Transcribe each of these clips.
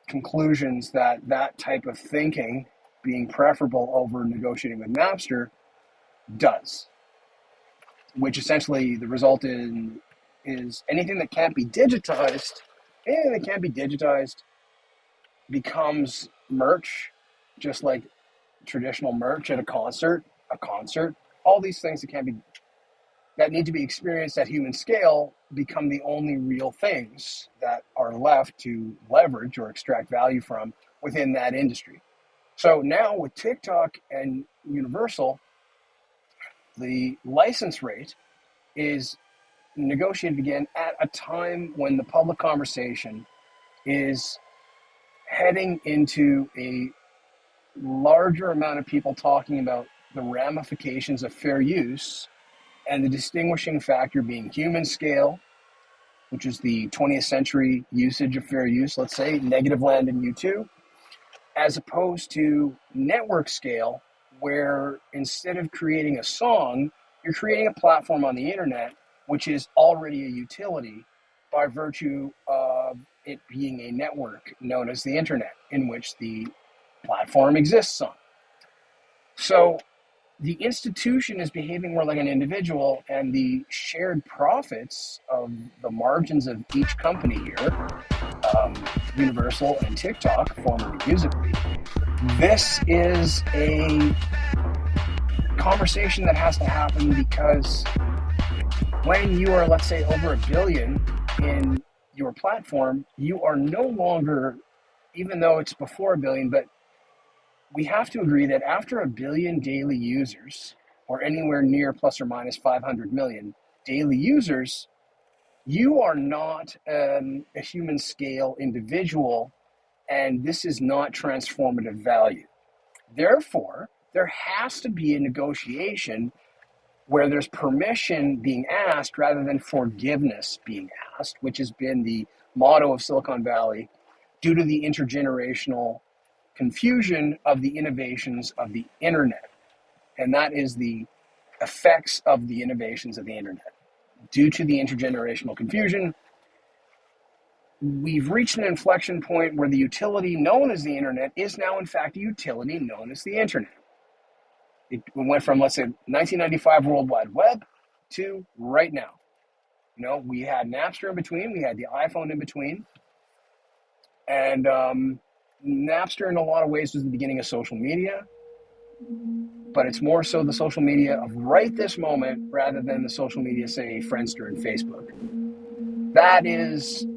conclusions that that type of thinking being preferable over negotiating with Napster does, which essentially the result in is anything that can't be digitized, becomes merch, just like traditional merch at a concert, all these things that need to be experienced at human scale become the only real things that are left to leverage or extract value from within that industry. So now with TikTok and Universal, the license rate is negotiated again at a time when the public conversation is heading into a larger amount of people talking about the ramifications of fair use, and the distinguishing factor being human scale, which is the 20th century usage of fair use, let's say, negative land in U2, as opposed to network scale, where instead of creating a song, you're creating a platform on the internet, which is already a utility by virtue of it being a network known as the internet, in which the platform exists on. So the institution is behaving more like an individual, and the shared profits of the margins of each company here, Universal and TikTok, formerly Musical.ly, this is a conversation that has to happen, because when you are, let's say, over $1 billion in your platform, you are no longer, even though it's before $1 billion, but we have to agree that after 1 billion daily users, or anywhere near plus or minus 500 million daily users, you are not a human scale individual, and this is not transformative value. Therefore, there has to be a negotiation where there's permission being asked rather than forgiveness being asked, which has been the motto of Silicon Valley due to the intergenerational confusion of the innovations of the internet. And that is the effects of the innovations of the internet. Due to the intergenerational confusion, we've reached an inflection point where the utility known as the internet is now in fact a utility known as the internet. It went from, let's say, 1995 World Wide Web to right now. You know, we had Napster in between, we had the iPhone in between, and Napster in a lot of ways was the beginning of social media, but it's more so the social media of right this moment rather than the social media, say, Friendster and Facebook. That is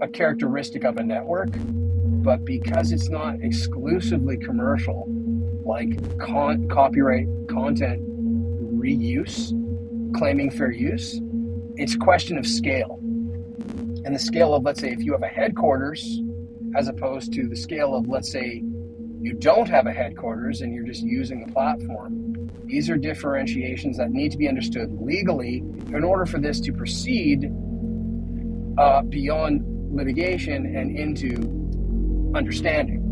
a characteristic of a network, but because it's not exclusively commercial, like copyright content reuse, claiming fair use, it's a question of scale. And the scale of, let's say, if you have a headquarters, as opposed to the scale of, let's say, you don't have a headquarters and you're just using the platform. These are differentiations that need to be understood legally in order for this to proceed beyond litigation and into understanding.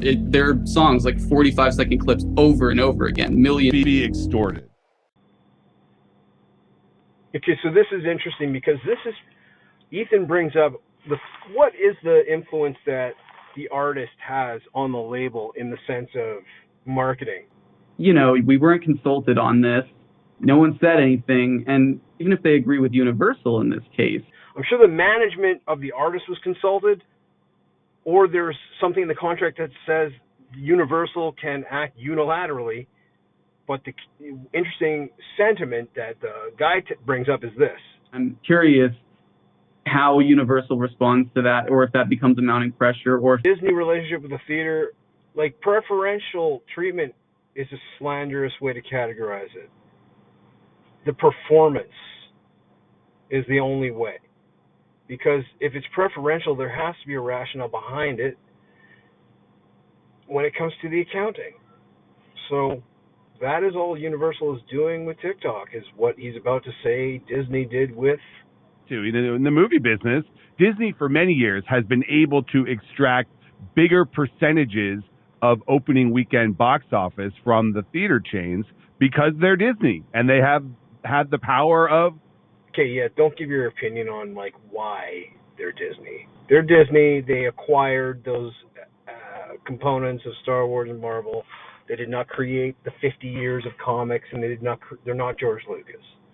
There are songs like 45-second clips over and over again, million. Be extorted. Okay, so this is interesting because Ethan brings up what is the influence that the artist has on the label in the sense of marketing? You know, we weren't consulted on this. No one said anything. And even if they agree with Universal in this case, I'm sure the management of the artist was consulted, or there's something in the contract that says Universal can act unilaterally. But the interesting sentiment that the guy brings up is this. I'm curious how Universal responds to that, or if that becomes a mounting pressure, or if Disney relationship with the theater, like preferential treatment is a slanderous way to categorize it. The performance is the only way. Because if it's preferential, there has to be a rationale behind it when it comes to the accounting. So that is all Universal is doing with TikTok, is what he's about to say Disney did with. In the movie business, Disney for many years has been able to extract bigger percentages of opening weekend box office from the theater chains because they're Disney and they have had the power of. Okay, yeah, don't give your opinion on like why They're Disney. They're Disney. They acquired those components of Star Wars and Marvel. They did not create the 50 years of comics, and they're not George Lucas.